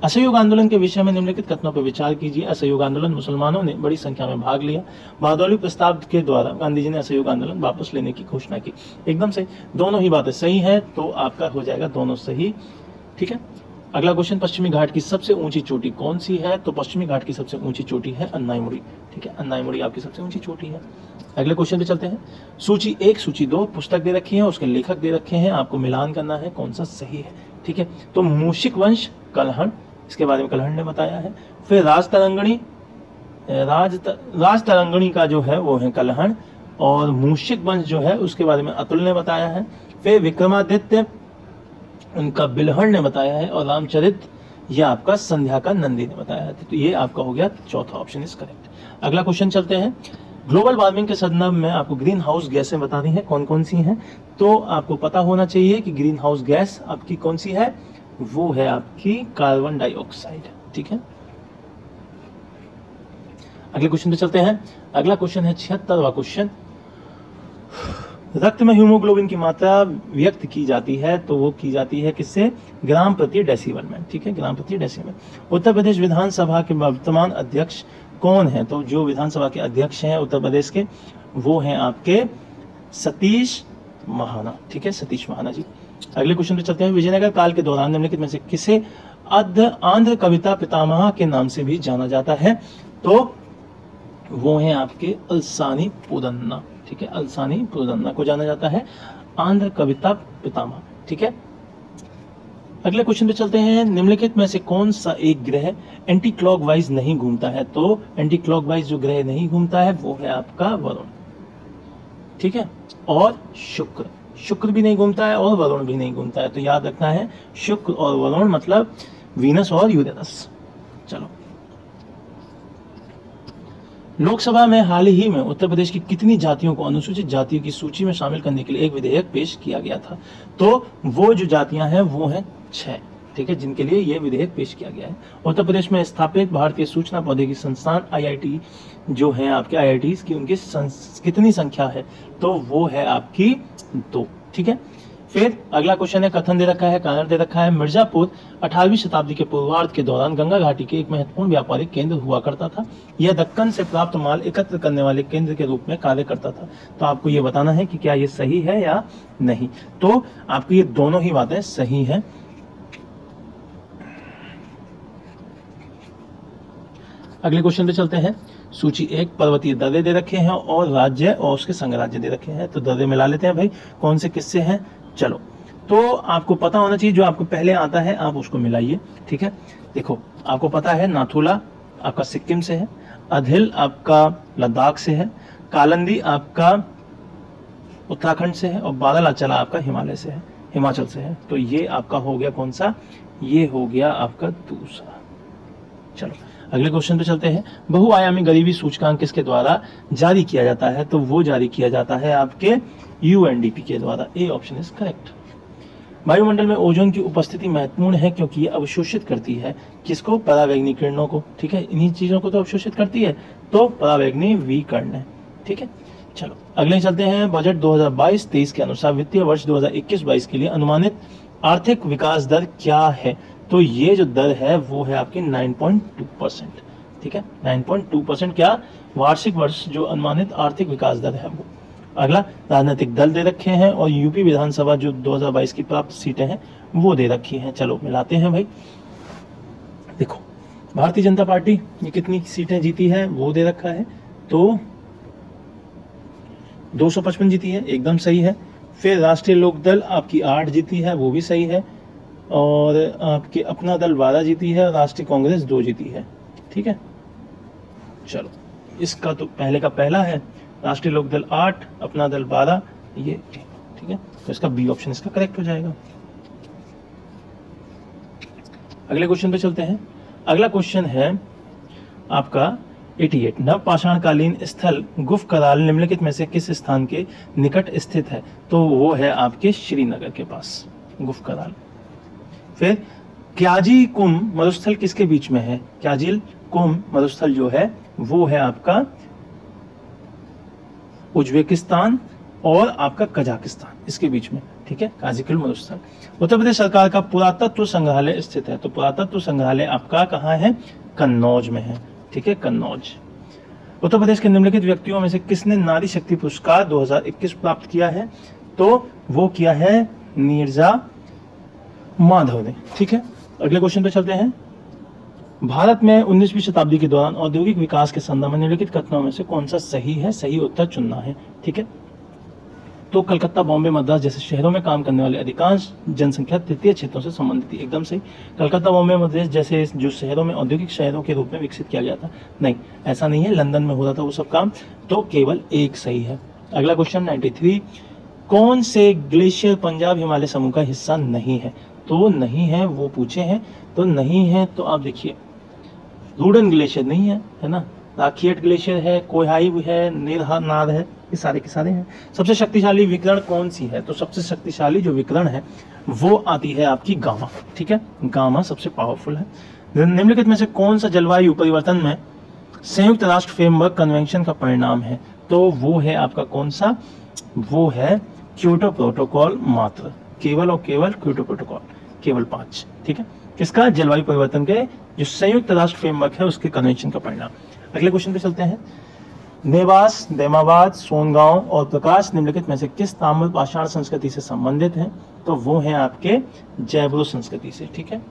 असहयोग आंदोलन के विषय में निम्नलिखित कथनों पर विचार कीजिए। असहयोग आंदोलन मुसलमानों ने बड़ी संख्या में भाग लिया। बारदौली प्रस्ताव के द्वारा गांधी जी ने असहयोग आंदोलन वापस लेने की घोषणा की। एकदम सही, दोनों ही बातें सही है, तो आपका हो जाएगा दोनों सही। ठीक है, अगला क्वेश्चन, पश्चिमी घाट की सबसे ऊंची चोटी कौन सी है? तो पश्चिमी घाट की सबसे ऊंची चोटी है अन्नाईमुड़ी। ठीक है, अन्नाईमुड़ी आपकी सबसे ऊंची चोटी है। अगले क्वेश्चन पे चलते हैं। सूची 1 सूची 2 पुस्तक दे रखी है, उसके लेखक दे रखे हैं, आपको मिलान करना है कौन सा सही है। ठीक है, तो मूषिक वंश कलहण, इसके बारे में कलहण ने बताया है। फिर राज तरंगणी का जो है वो है कलहण, और मूषिक वंश जो है उसके बारे में अतुल ने बताया है। फिर विक्रमादित्य उनका बिलहण ने बताया है, और रामचरित यह आपका संध्या का नंदी ने बताया है। तो ये आपका हो गया चौथा ऑप्शन इज करेक्ट। अगला क्वेश्चन चलते हैं। ग्लोबल वार्मिंग के संदर्भ में आपको ग्रीन हाउस गैसें बतानी है, कौन कौन सी हैं। तो आपको पता होना चाहिए कि ग्रीन हाउस गैस आपकी कौन सी है, वो है आपकी कार्बन डाइऑक्साइड। ठीक है, अगले क्वेश्चन पे चलते हैं। अगला क्वेश्चन है 76वां क्वेश्चन। रक्त में हीमोग्लोबिन की मात्रा व्यक्त की जाती है, तो वो की जाती है किससे? ग्राम प्रति डेसिबल में। ठीक है, ग्राम प्रति डेसिबल। उत्तर प्रदेश विधानसभा के वर्तमान अध्यक्ष कौन है? तो जो विधानसभा के अध्यक्ष हैं उत्तर प्रदेश के, वो हैं आपके सतीश महाना। ठीक है, सतीश महाना जी। अगले क्वेश्चन पे चलते हैं। विजयनगर काल के दौरान निम्नलिखित में से किसे आंध्र कविता पितामह के नाम से भी जाना जाता है? तो वो हैं आपके अलसानी पुदन्ना। ठीक है, अलसानी पुदन्ना को जाना जाता है आंध्र कविता पितामह। ठीक है, अगले क्वेश्चन पे चलते हैं। निम्नलिखित में से कौन सा एक ग्रह एंटी क्लॉकवाइज नहीं घूमता है? तो एंटी क्लॉकवाइज जो ग्रह नहीं घूमता है वो है आपका वरुण। ठीक है, और शुक्र, शुक्र भी नहीं घूमता है और वरुण भी नहीं घूमता है, तो याद रखना है शुक्र और वरुण मतलब वीनस और यूरेनस। चलो, लोकसभा में हाल ही में उत्तर प्रदेश की कितनी जातियों को अनुसूचित जातियों की सूची में शामिल करने के लिए एक विधेयक पेश किया गया था? तो वो जो जातियां हैं वो हैं 6। ठीक है, जिनके लिए ये विधेयक पेश किया गया है। उत्तर प्रदेश में स्थापित भारतीय सूचना प्रौद्योगिकी संस्थान IIT जो है आपके IITs की, उनकी कितनी संख्या है? तो वो है आपकी 2। ठीक है, फिर अगला क्वेश्चन है। कथन दे रखा है, कारण दे रखा है। मिर्जापुर 18वीं शताब्दी के पूर्वार्ध के दौरान गंगा घाटी के एक महत्वपूर्ण व्यापारिक केंद्र हुआ करता था। यह दक्कन से प्राप्त माल एकत्र करने वाले केंद्र के रूप में कार्य करता था। तो आपको ये बताना है कि क्या ये सही है या नहीं। तो आपकी ये दोनों ही बातें सही हैं। अगले क्वेश्चन पे चलते हैं। सूची 1 पर्वतीय दर्रे दे रखे हैं और राज्य और उसके संघ राज्य दे रखे हैं। तो दर्रे मिला लेते हैं भाई, कौन से किससे हैं। चलो, तो आपको पता होना चाहिए, जो आपको पहले आता है आप उसको मिलाइए। ठीक है, देखो आपको पता है नाथुला आपका सिक्किम से है, अधील आपका लद्दाख से है, कालंदी आपका उत्तराखंड से है, और बादल आपका हिमालय से है, हिमाचल से है। तो ये आपका हो गया कौन सा? ये हो गया आपका दूसरा। चलो, अगले क्वेश्चन पे चलते हैं। बहुआयामी गरीबी सूचकांक किसके द्वारा जारी किया जाता है? तो वो जारी किया जाता है आपके UNDP के द्वारा। A option is correct. वायुमंडल में ओजोन की उपस्थिति महत्वपूर्ण है क्योंकि ये अवशोषित करती है किसको? परावैंगनी किरणों को। ठीक है, इन्हीं चीजों को तो अवशोषित करती है, तो परावैंगनी विकिरण है। ठीक है, चलो अगले चलते हैं। बजट 2022-23 के अनुसार वित्तीय वर्ष 2021-22 के लिए अनुमानित आर्थिक विकास दर क्या है? तो ये जो दर है वो है आपकी 9.2%। ठीक है, 9.2% क्या? वार्षिक वर्ष जो अनुमानित आर्थिक विकास दर है वो। अगला, राजनीतिक दल दे रखे हैं और यूपी विधानसभा जो 2022 की प्राप्त सीटें हैं वो दे रखी हैं। चलो मिलाते हैं भाई। देखो, भारतीय जनता पार्टी ये कितनी सीटें जीती है वो दे रखा है, तो 255 जीती है, एकदम सही है। फिर राष्ट्रीय लोकदल आपकी 8 जीती है, वो भी सही है। और आपकी अपना दल 12 जीती है, राष्ट्रीय कांग्रेस 2 जीती है। ठीक है, चलो, इसका तो पहले का पहला है, राष्ट्रीय लोकदल 8, अपना दल 12, ये ठीक है, तो इसका बी ऑप्शन इसका करेक्ट हो जाएगा। अगले क्वेश्चन पे चलते हैं। अगला क्वेश्चन है आपका 88, नवपाषाणकालीन स्थल गुफ कराल निम्नलिखित में से किस स्थान के निकट स्थित है? तो वो है आपके श्रीनगर के पास गुफ कराल। फिर क्याजी कुंभ मरुस्थल किसके बीच में है? क्याजिल कुंभ मरुस्थल जो है वो है आपका उज्बेकिस्तान और आपका कजाकिस्तान, इसके बीच में, ठीक है, काजिकुल मरुस्थल। उत्तर प्रदेश सरकार का पुरातत्व संग्रहालय स्थित है, तो पुरातत्व संग्रहालय आपका कहाँ है? कन्नौज में है, ठीक है, कन्नौज। उत्तर प्रदेश के निम्नलिखित व्यक्तियों में से किसने नारी शक्ति पुरस्कार 2021 प्राप्त किया है? तो वो किया है नीरजा माधव ने, ठीक है। अगले क्वेश्चन पे चलते हैं। भारत में 19वीं शताब्दी के दौरान औद्योगिक विकास के संदर्भ में निम्नलिखित कथनों में से कौन सा सही है? सही उत्तर चुनना है, ठीक है। तो कलकत्ता, बॉम्बे, मद्रास जैसे शहरों में काम करने वाले अधिकांश जनसंख्या तृतीय क्षेत्रों से संबंधित थी, एकदम सही। कलकत्ता, बॉम्बे, मद्रास जैसे जो शहरों में औद्योगिक शहरों के रूप में विकसित किया गया था, नहीं, ऐसा नहीं है, लंदन में हो रहा था वो सब काम, तो केवल एक सही है। अगला क्वेश्चन 93, कौन से ग्लेशियर पंजाब हिमालय समूह का हिस्सा नहीं है? तो नहीं है वो पूछे हैं, तो नहीं है, तो आप देखिए रूडन ग्लेशियर नहीं है, है ना, राखियट ग्लेशियर है, कोहाई है, नीरनाद है, ये सारे के सारे हैं। सबसे शक्तिशाली विकिरण कौन सी है? तो सबसे शक्तिशाली जो विकिरण है वो आती है आपकी गामा, ठीक है, गामा सबसे पावरफुल है। निम्नलिखित में से कौन सा जलवायु परिवर्तन में संयुक्त राष्ट्र फ्रेमवर्क कन्वेंशन का परिणाम है? तो वो है आपका कौन सा? वो है क्योटो प्रोटोकॉल, मात्र केवल और केवल क्योटो प्रोटोकॉल, केवल 5, ठीक है, किसका? जलवायु परिवर्तन के जो संयुक्त राष्ट्र फ्रेमवर्क है उसके कन्वेंशन का परिणाम। अगले क्वेश्चन पे चलते हैं। नेवास, दैमाबाद, सोनगांव और प्रकाश निम्नलिखित में से किस ताम्र पाषाण संस्कृति से संबंधित हैं? तो वो हैं आपके जैवरो संस्कृति से, ठीक है।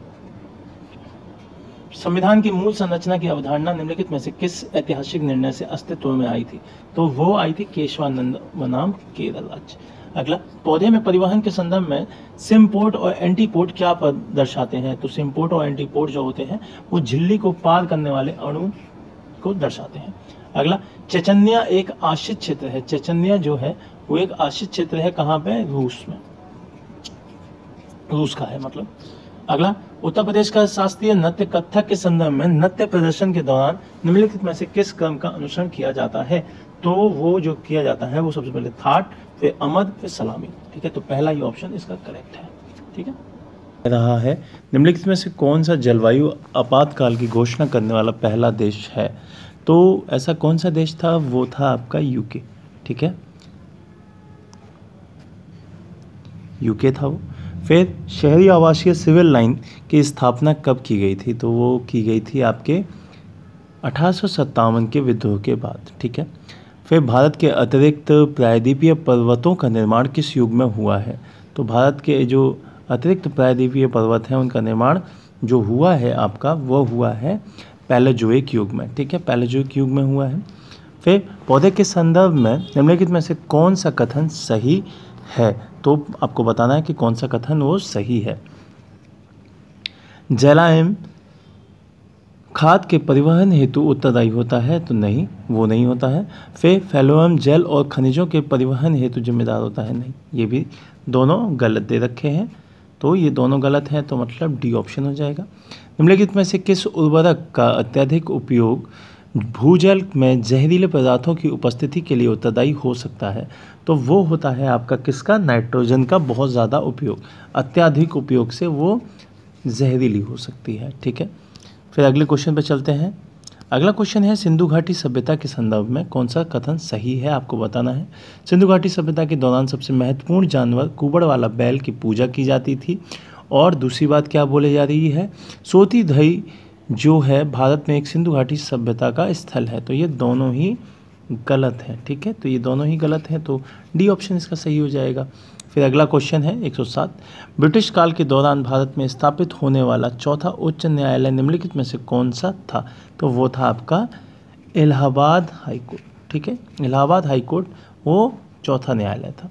संविधान की मूल संरचना की अवधारणा निम्नलिखित में से किस ऐतिहासिक निर्णय से अस्तित्व में आई थी? तो वो आई थी केशवानंद बनाम केरल राज्य। अगला, पौधे में परिवहन के संदर्भ में सिम्पोर्ट और एंटीपोर्ट क्या पद दर्शाते हैं? तो सिम्पोर्ट और एंटीपोर्ट जो होते हैं वो झिल्ली को पार करने वाले अणु को दर्शाते हैं। अगला, चेचन्या एक आश्रित क्षेत्र है, चेचन्या जो है वो एक आश्रित क्षेत्र है, कहाँ पे? रूस में, रूस का है मतलब। अगला, उत्तर प्रदेश का शास्त्रीय नृत्य कथक के संदर्भ में नृत्य प्रदर्शन के दौरान निम्नलिखित में से किस क्रम का अनुसरण किया जाता है? तो वो जो किया जाता है वो सबसे पहले थाट, फिर अमद, फिर सलामी, ठीक है, तो पहला ही ऑप्शन इसका करेक्ट है, ठीक है। रहा है निम्नलिखित में से कौन सा जलवायु आपातकाल की घोषणा करने वाला पहला देश है? तो ऐसा कौन सा देश था? वो था आपका यूके, ठीक है, यूके था वो। फिर शहरी आवासीय सिविल लाइन की स्थापना कब की गई थी? तो वो की गई थी आपके 1857 के विद्रोह के बाद, ठीक है। फिर भारत के अतिरिक्त प्रायद्वीपीय पर्वतों का निर्माण किस युग में हुआ है? तो भारत के जो अतिरिक्त प्रायद्वीपीय पर्वत हैं उनका निर्माण जो हुआ है आपका वो हुआ है पैलेजोइक युग में, ठीक है, पैलेजोइक युग में हुआ है। फिर पौधे के संदर्भ में निम्नलिखित में से कौन सा कथन सही है? तो आपको बताना है कि कौन सा कथन वो सही है। जलायम खाद के परिवहन हेतु उत्तरदायी होता है? तो नहीं, वो नहीं होता है। फिर फेलोएम जल और खनिजों के परिवहन हेतु जिम्मेदार होता है? नहीं, ये भी दोनों गलत दे रखे हैं, तो ये दोनों गलत हैं, तो मतलब डी ऑप्शन हो जाएगा। निम्नलिखित में से किस उर्वरक का अत्यधिक उपयोग भूजल में जहरीले पदार्थों की उपस्थिति के लिए उत्तरदायी हो सकता है? तो वो होता है आपका किसका? नाइट्रोजन का बहुत ज़्यादा उपयोग, अत्यधिक उपयोग से वो जहरीली हो सकती है, ठीक है। फिर अगले क्वेश्चन पर चलते हैं। अगला क्वेश्चन है सिंधु घाटी सभ्यता के संदर्भ में कौन सा कथन सही है? आपको बताना है। सिंधु घाटी सभ्यता के दौरान सबसे महत्वपूर्ण जानवर कुबड़ वाला बैल की पूजा की जाती थी। और दूसरी बात क्या बोले जा रही है? सोती दही जो है भारत में एक सिंधु घाटी सभ्यता का स्थल है। तो ये दोनों ही गलत है, ठीक है, तो ये दोनों ही गलत है, तो डी ऑप्शन इसका सही हो जाएगा। फिर अगला क्वेश्चन है 107, ब्रिटिश काल के दौरान भारत में स्थापित होने वाला चौथा उच्च न्यायालय निम्नलिखित में से कौन सा था? तो वो था आपका इलाहाबाद हाई कोर्ट, ठीक है, इलाहाबाद हाई कोर्ट वो चौथा न्यायालय था।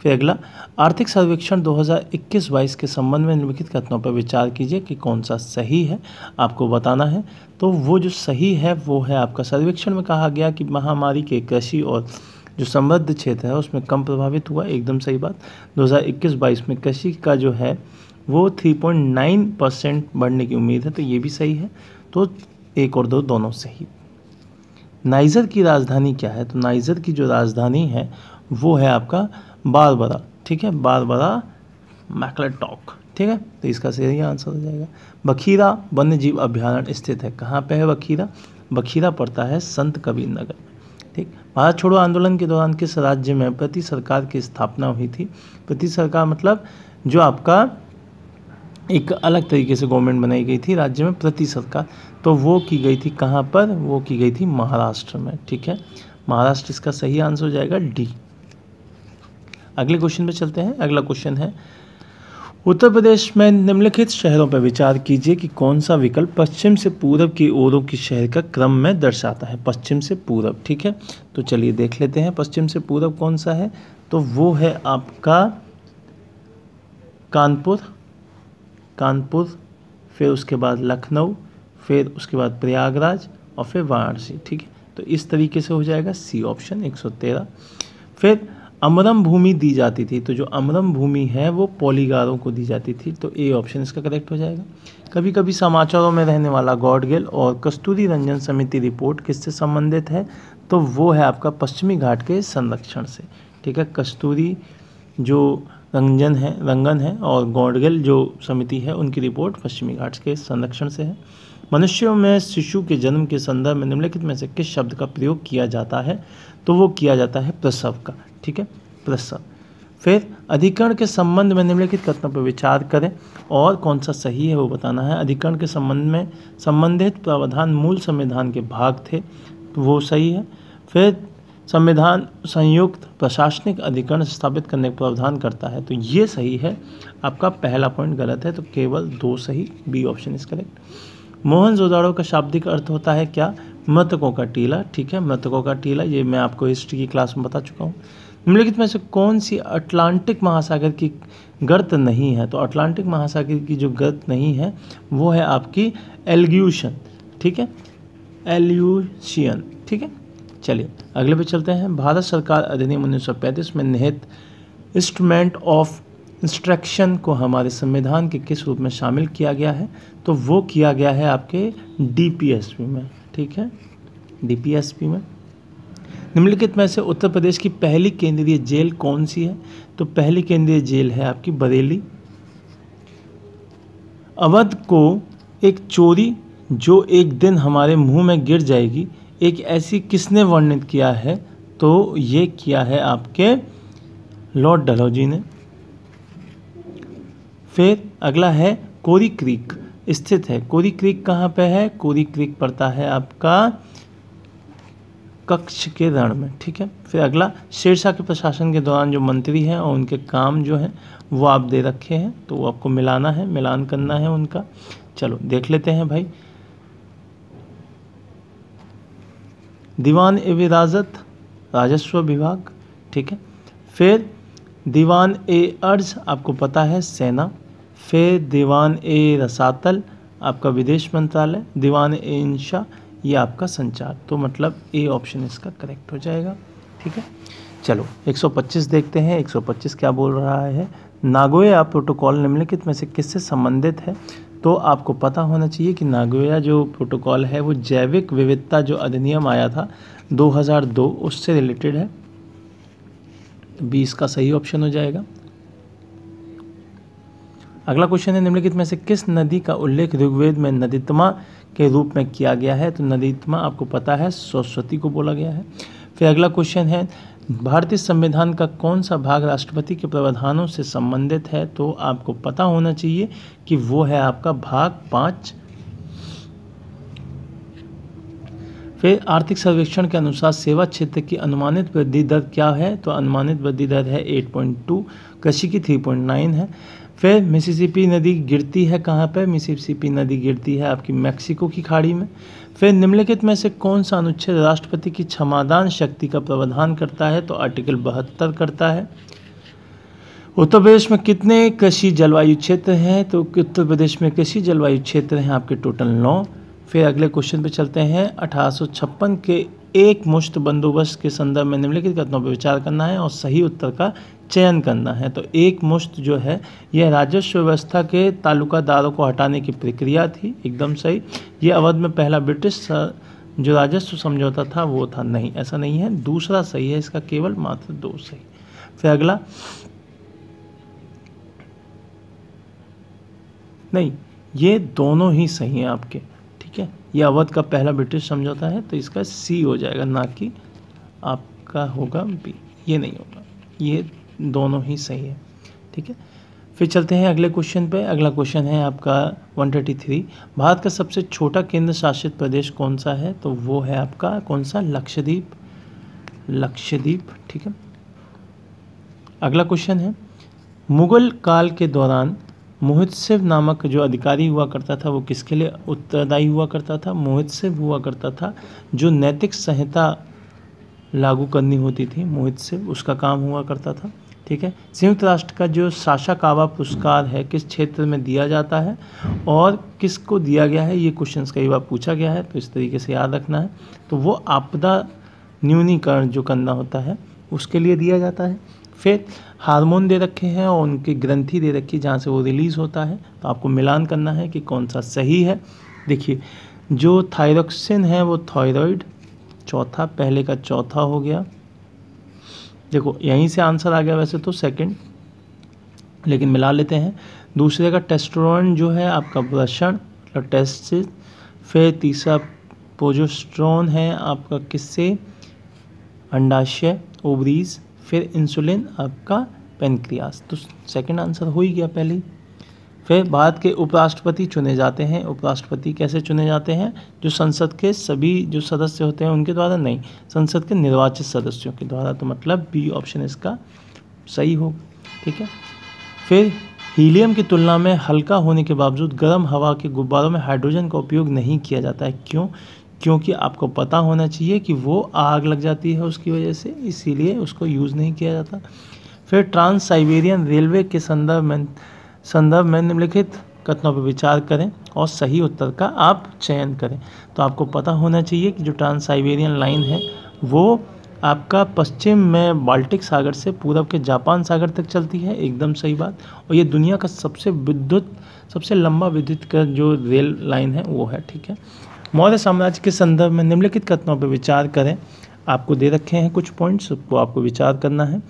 फिर अगला, आर्थिक सर्वेक्षण 2021-22 के संबंध में निम्नलिखित कथनों पर विचार कीजिए कि कौन सा सही है, आपको बताना है। तो वो जो सही है वो है आपका, सर्वेक्षण में कहा गया कि महामारी के कृषि और जो समृद्ध क्षेत्र है उसमें कम प्रभावित हुआ, एकदम सही बात। 2021-22 में कृषि का जो है वो 3.9% बढ़ने की उम्मीद है, तो ये भी सही है। तो 1 और 2 दोनों सही। नाइजर की राजधानी क्या है? तो नाइजर की जो राजधानी है वो है आपका बारबरा, ठीक है, बारबरा मैक्लेटॉक, ठीक है, तो इसका सही आंसर हो जाएगा। बखीरा वन्य जीव अभ्यारण्य स्थित है, कहाँ पे है बखीरा? बखीरा पड़ता है संत कबीर नगर में, ठीक। भारत छोड़ो आंदोलन के दौरान किस राज्य में प्रति सरकार की स्थापना हुई थी? प्रति सरकार मतलब जो आपका एक अलग तरीके से गवर्नमेंट बनाई गई थी राज्य में, प्रति सरकार, तो वो की गई थी कहाँ पर? वो की गई थी महाराष्ट्र में, ठीक है, महाराष्ट्र इसका सही आंसर हो जाएगा डी। अगले क्वेश्चन पे चलते हैं। अगला क्वेश्चन है, उत्तर प्रदेश में निम्नलिखित शहरों पर विचार कीजिए कि कौन सा विकल्प पश्चिम से पूरब की ओरों की शहर का क्रम में दर्शाता है। पश्चिम से पूरब, ठीक है, तो चलिए देख लेते हैं पश्चिम से पूरब कौन सा है। तो वो है आपका कानपुर, फिर उसके बाद लखनऊ, फिर उसके बाद प्रयागराज और फिर वाराणसी, ठीक है, तो इस तरीके से हो जाएगा सी ऑप्शन 113। फिर अमरम भूमि दी जाती थी, तो जो अमरम भूमि है वो पॉलीगारों को दी जाती थी, तो ए ऑप्शन इसका करेक्ट हो जाएगा। कभी कभी समाचारों में रहने वाला गॉडगिल और कस्तूरी रंजन समिति रिपोर्ट किससे संबंधित है? तो वो है आपका पश्चिमी घाट के संरक्षण से, ठीक है, कस्तूरी जो रंगन है और गॉडगिल जो समिति है उनकी रिपोर्ट पश्चिमी घाट के संरक्षण से है। मनुष्यों में शिशु के जन्म के संदर्भ में निम्नलिखित में से किस शब्द का प्रयोग किया जाता है? तो वो किया जाता है प्रसव का, ठीक है, प्रसव। फिर अधिकरण के संबंध में निम्नलिखित कथनों पर विचार करें और कौन सा सही है वो बताना है। अधिकरण के संबंध में संबंधित प्रावधान मूल संविधान के भाग थे, तो वो सही है। फिर संविधान संयुक्त प्रशासनिक अधिकरण स्थापित करने का प्रावधान करता है, तो ये सही है। आपका पहला पॉइंट गलत है, तो केवल 2 सही, B option is correct. Mohenjodaro का शाब्दिक अर्थ होता है क्या? मृतकों का टीला, ठीक है, मृतकों का टीला, ये मैं आपको हिस्ट्री की क्लास में बता चुका हूँ। निम्नलिखित में से कौन सी अटलांटिक महासागर की गर्त नहीं है? तो अटलांटिक महासागर की जो गर्त नहीं है वो है आपकी एल्यूशन, ठीक है, एल्यूशियन, ठीक है। चलिए अगले पे चलते हैं। भारत सरकार अधिनियम 1935 में निहित इंस्ट्रूमेंट ऑफ इंस्ट्रक्शन को हमारे संविधान के किस रूप में शामिल किया गया है? तो वो किया गया है आपके डीपीएसपी में, ठीक है, डीपीएसपी में। निम्नलिखित में से उत्तर प्रदेश की पहली केंद्रीय जेल कौन सी है? तो पहली केंद्रीय जेल है आपकी बरेली। अवध को एक चोरी जो एक दिन हमारे मुंह में गिर जाएगी, एक ऐसी किसने वर्णित किया है? तो ये किया है आपके लॉर्ड डलहौजी ने। फिर अगला है कोरी क्रीक स्थित है। कोरी क्रीक कहाँ पे है? कोरी क्रीक पड़ता है आपका कच्छ के रण में, ठीक है। फिर अगला, शेरशाह के प्रशासन के दौरान जो मंत्री हैं और उनके काम जो हैं वो आप दे रखे हैं, तो वो आपको मिलाना है, मिलान करना है उनका। चलो देख लेते हैं भाई। दीवान ए विरासत, राजस्व विभाग, ठीक है। फिर दीवान ए अर्ज, आपको पता है सेना। फिर दीवान ए रसातल, आपका विदेश मंत्रालय। दीवान ए इंशा, ये आपका संचार। तो मतलब ए ऑप्शन इसका करेक्ट हो जाएगा, ठीक है। चलो 125 देखते हैं। 125 क्या बोल रहा है? नागोया प्रोटोकॉल निम्नलिखित में से किससे संबंधित है? तो आपको पता होना चाहिए कि नागोया जो प्रोटोकॉल है वो जैविक विविधता जो अधिनियम आया था 2002 उससे रिलेटेड है, तो 20 का सही ऑप्शन हो जाएगा। अगला क्वेश्चन है, निम्नलिखित में से किस नदी का उल्लेख ऋग्वेद में नदीतमा के रूप में किया गया है? तो नदीतमा आपको पता है सरस्वती को बोला गया है। फिर अगला क्वेश्चन है, भारतीय संविधान का कौन सा भाग राष्ट्रपति के प्रावधानों से संबंधित है? तो आपको पता होना चाहिए कि वो है आपका भाग 5। फिर आर्थिक सर्वेक्षण के अनुसार सेवा क्षेत्र की अनुमानित वृद्धि दर क्या है? तो अनुमानित वृद्धि दर है 8.2, कृषि की 3.9 है। फिर मिसिसिपी नदी गिरती है कहाँ पर? मिसिसिपी नदी गिरती है आपकी मैक्सिको की खाड़ी में। फिर निम्नलिखित में से कौन सा अनुच्छेद राष्ट्रपति की क्षमादान शक्ति का प्रावधान करता है? तो आर्टिकल 72 करता है। उत्तर प्रदेश में कितने कृषि जलवायु क्षेत्र हैं? तो उत्तर प्रदेश में कृषि जलवायु क्षेत्र हैं आपके टोटल 9। फिर अगले क्वेश्चन पे चलते हैं। 1856 के एक मुश्त बंदोबस्त के संदर्भ में निम्नलिखित कथनों पर विचार करना है और सही उत्तर का चयन करना है। तो एक मुश्त जो है यह राजस्व व्यवस्था के तालुकादारों को हटाने की प्रक्रिया थी, एकदम सही। ये अवध में पहला ब्रिटिश जो राजस्व समझौता था वो था, नहीं ऐसा नहीं है, दूसरा सही है, इसका केवल मात्र 2 सही। फिर अगला, नहीं ये दोनों ही सही हैं आपके, ठीक है। ये अवध का पहला ब्रिटिश समझौता है तो इसका सी हो जाएगा, ना कि आपका होगा बी, ये नहीं होगा, ये दोनों ही सही है, ठीक है। फिर चलते हैं अगले क्वेश्चन पे। अगला क्वेश्चन है आपका 133। भारत का सबसे छोटा केंद्र शासित प्रदेश कौन सा है? तो वो है आपका कौन सा? लक्षद्वीप, लक्षद्वीप, ठीक है। अगला क्वेश्चन है, मुगल काल के दौरान मुहित्सिब नामक जो अधिकारी हुआ करता था वो किसके लिए उत्तरदायी हुआ करता था? मुहित्सिब हुआ करता था जो नैतिक संहिता लागू करनी होती थी, मुहित्सिब उसका काम हुआ करता था, ठीक है। संयुक्त राष्ट्र का जो साशाकावा पुरस्कार है किस क्षेत्र में दिया जाता है और किसको दिया गया है? ये क्वेश्चन कई बार पूछा गया है, तो इस तरीके से याद रखना है। तो वो आपदा न्यूनीकरण जो करना होता है उसके लिए दिया जाता है। फिर हार्मोन दे रखे हैं और उनकी ग्रंथि दे रखी है जहाँ से वो रिलीज़ होता है, तो आपको मिलान करना है कि कौन सा सही है। देखिए जो थायरोक्सिन है वो थायराइड, चौथा, पहले का चौथा हो गया। देखो यहीं से आंसर आ गया वैसे तो सेकंड, लेकिन मिला लेते हैं। दूसरे का टेस्टोस्टेरोन जो है आपका वृषण, मतलब टेस्टिस। फिर तीसरा प्रोजेस्टेरोन है आपका किससे? अंडाशय, ओवरीज। फिर इंसुलिन आपका पेनक्रियास, तो सेकंड आंसर हो ही गया पहले ही। फिर भारत के उपराष्ट्रपति चुने जाते हैं। उपराष्ट्रपति कैसे चुने जाते हैं? जो संसद के सभी जो सदस्य होते हैं उनके द्वारा, नहीं, संसद के निर्वाचित सदस्यों के द्वारा, तो मतलब बी ऑप्शन इसका सही हो, ठीक है। फिर हीलियम की तुलना में हल्का होने के बावजूद गर्म हवा के गुब्बारों में हाइड्रोजन का उपयोग नहीं किया जाता है, क्यों? क्योंकि आपको पता होना चाहिए कि वो आग लग जाती है उसकी वजह से, इसीलिए उसको यूज़ नहीं किया जाता। फिर ट्रांस साइबेरियन रेलवे के संदर्भ में निम्नलिखित कथनों पर विचार करें और सही उत्तर का आप चयन करें। तो आपको पता होना चाहिए कि जो ट्रांस साइबेरियन लाइन है वो आपका पश्चिम में बाल्टिक सागर से पूरब के जापान सागर तक चलती है, एकदम सही बात। और ये दुनिया का सबसे लंबा विद्युत का जो रेल लाइन है वो है, ठीक है। मौर्य साम्राज्य के संदर्भ में निम्नलिखित कथनों पर विचार करें। आपको दे रखे हैं कुछ पॉइंट्स, वो आपको विचार करना है।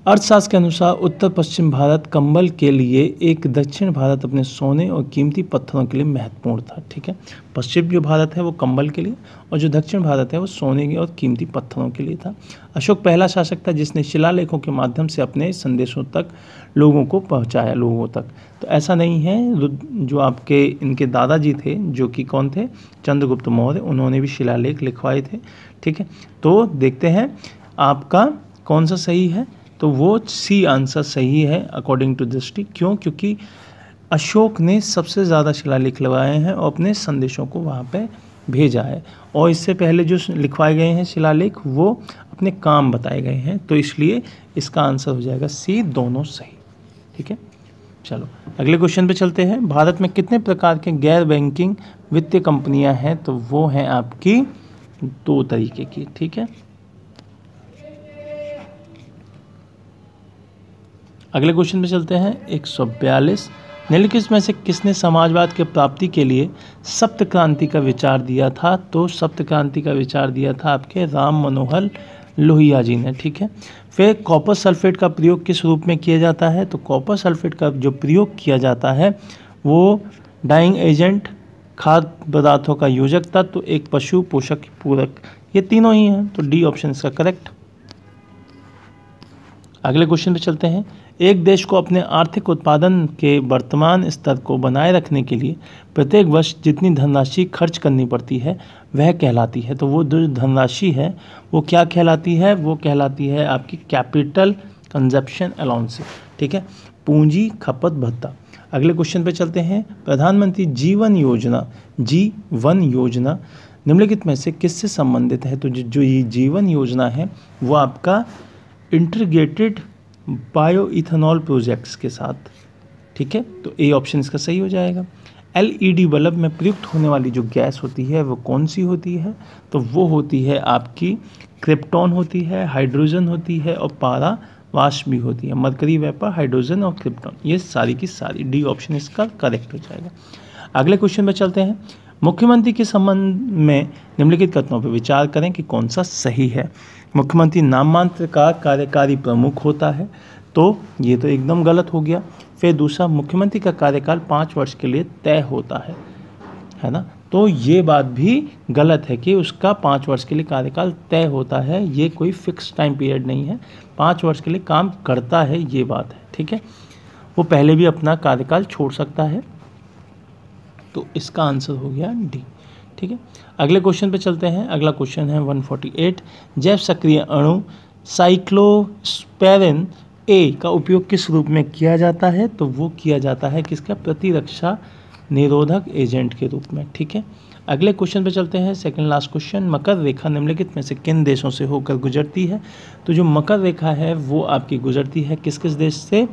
अर्थशास्त्र के अनुसार उत्तर पश्चिम भारत कंबल के लिए एक, दक्षिण भारत अपने सोने और कीमती पत्थरों के लिए महत्वपूर्ण था, ठीक है। पश्चिम जो भारत है वो कंबल के लिए और जो दक्षिण भारत है वो सोने के और कीमती पत्थरों के लिए था। अशोक पहला शासक था जिसने शिलालेखों के माध्यम से अपने संदेशों तक लोगों को पहुँचाया, लोगों तक। तो ऐसा नहीं है, जो आपके इनके दादाजी थे जो कि कौन थे? चंद्रगुप्त मौर्य, उन्होंने भी शिलालेख लिखवाए थे, ठीक है। तो देखते हैं आपका कौन सा सही है। तो वो सी आंसर सही है अकॉर्डिंग टू दृष्टि। क्यों? क्योंकि अशोक ने सबसे ज़्यादा शिलालेख लगाए हैं और अपने संदेशों को वहाँ पे भेजा है, और इससे पहले जो लिखवाए गए हैं शिलालेख वो अपने काम बताए गए हैं, तो इसलिए इसका आंसर हो जाएगा सी, दोनों सही, ठीक है। चलो अगले क्वेश्चन पे चलते हैं। भारत में कितने प्रकार के गैर बैंकिंग वित्तीय कंपनियां हैं? तो वो हैं आपकी 2 तरीके की, ठीक है। अगले क्वेश्चन पे चलते हैं। 142, निम्नलिखित में से किसने समाजवाद के प्राप्ति के लिए सप्त क्रांति का विचार दिया था? तो सप्त क्रांति का विचार दिया था आपके राम मनोहर लोहिया जी ने, ठीक है। फिर कॉपर सल्फेट का प्रयोग किस रूप में किया जाता है? तो कॉपर सल्फेट का जो प्रयोग किया जाता है वो डाइंग एजेंट, खाद्य पदार्थों का योजक तत्व, एक पशु पोषक पूरक, ये तीनों ही हैं, तो डी ऑप्शन इसका करेक्ट। अगले क्वेश्चन पे चलते हैं। एक देश को अपने आर्थिक उत्पादन के वर्तमान स्तर को बनाए रखने के लिए प्रत्येक वर्ष जितनी धनराशि खर्च करनी पड़ती है वह कहलाती है। तो वो जो धनराशि है वो क्या कहलाती है? वो कहलाती है आपकी कैपिटल कंजप्शन अलाउंस, ठीक है, पूंजी खपत भत्ता। अगले क्वेश्चन पे चलते हैं। प्रधानमंत्री जीवन योजना, जीवन योजना निम्नलिखित में से किससे संबंधित है? तो जो ये जीवन योजना है वो आपका इंटीग्रेटेड बायो इथेनॉल प्रोजेक्ट्स के साथ। ठीक है, तो ए ऑप्शन इसका सही हो जाएगा। LED बल्ब में प्रयुक्त होने वाली जो गैस होती है वो कौन सी होती है? तो वो होती है आपकी क्रिप्टॉन होती है, हाइड्रोजन होती है और पारा वाष्प भी होती है। मरकरी वेपर, हाइड्रोजन और क्रिप्टॉन, ये सारी की सारी, डी ऑप्शन इसका करेक्ट हो जाएगा। अगले क्वेश्चन पे चलते हैं। मुख्यमंत्री के संबंध में निम्नलिखित कथनों पर विचार करें कि कौन सा सही है। मुख्यमंत्री नाममात्र का कार्यकारी प्रमुख होता है, तो ये तो एकदम गलत हो गया। फिर दूसरा, मुख्यमंत्री का कार्यकाल 5 वर्ष के लिए तय होता है ना, तो ये बात भी गलत है कि उसका 5 वर्ष के लिए कार्यकाल तय होता है। ये कोई फिक्स टाइम पीरियड नहीं है, 5 वर्ष के लिए काम करता है, ये बात है। ठीक है, वो पहले भी अपना कार्यकाल छोड़ सकता है, तो इसका आंसर हो गया डी। ठीक है, अगले क्वेश्चन पे चलते हैं। अगला क्वेश्चन है 148। जैव सक्रिय अणु साइक्लोस्पेरिन ए का उपयोग किस रूप में किया जाता है? तो वो किया जाता है किसका? प्रतिरक्षा निरोधक एजेंट के रूप में। ठीक है, अगले क्वेश्चन पे चलते हैं, सेकंड लास्ट क्वेश्चन। मकर रेखा निम्नलिखित में से किन देशों से होकर गुजरती है? तो जो मकर रेखा है वो आपकी गुजरती है किस किस देश से?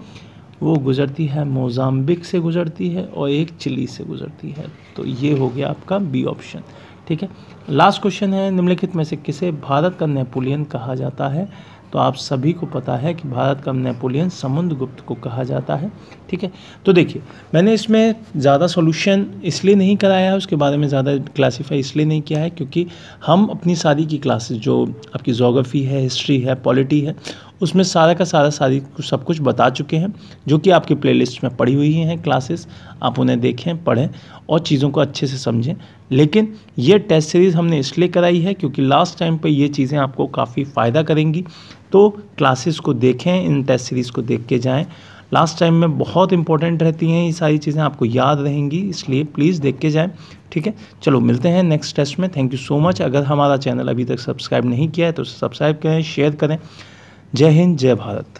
वो गुजरती है मोजाम्बिक से गुजरती है और एक चिली से गुजरती है, तो ये हो गया आपका बी ऑप्शन। ठीक है, लास्ट क्वेश्चन है, निम्नलिखित में से किसे भारत का नेपोलियन कहा जाता है? तो आप सभी को पता है कि भारत का नेपोलियन समुद्रगुप्त को कहा जाता है। ठीक है, तो देखिए मैंने इसमें ज़्यादा सॉल्यूशन इसलिए नहीं कराया है, उसके बारे में ज़्यादा क्लासीफाई इसलिए नहीं किया है क्योंकि हम अपनी सारी की क्लासेस जो आपकी ज्योग्राफी है, हिस्ट्री है, पॉलिटी है, उसमें सारा का सारा सब कुछ बता चुके हैं, जो कि आपकी प्लेलिस्ट में पड़ी हुई हैं क्लासेस। आप उन्हें देखें, पढ़ें और चीज़ों को अच्छे से समझें। लेकिन ये टेस्ट सीरीज़ हमने इसलिए कराई है क्योंकि लास्ट टाइम पे ये चीज़ें आपको काफ़ी फ़ायदा करेंगी, तो क्लासेस को देखें, इन टेस्ट सीरीज़ को देख के जाएँ। लास्ट टाइम में बहुत इंपॉर्टेंट रहती हैं ये सारी चीज़ें, आपको याद रहेंगी, इसलिए प्लीज़ देख के जाएँ। ठीक है, चलो मिलते हैं नेक्स्ट टेस्ट में। Thank you so much. अगर हमारा चैनल अभी तक सब्सक्राइब नहीं किया है तो सब्सक्राइब करें, शेयर करें। जय हिंद, जय भारत।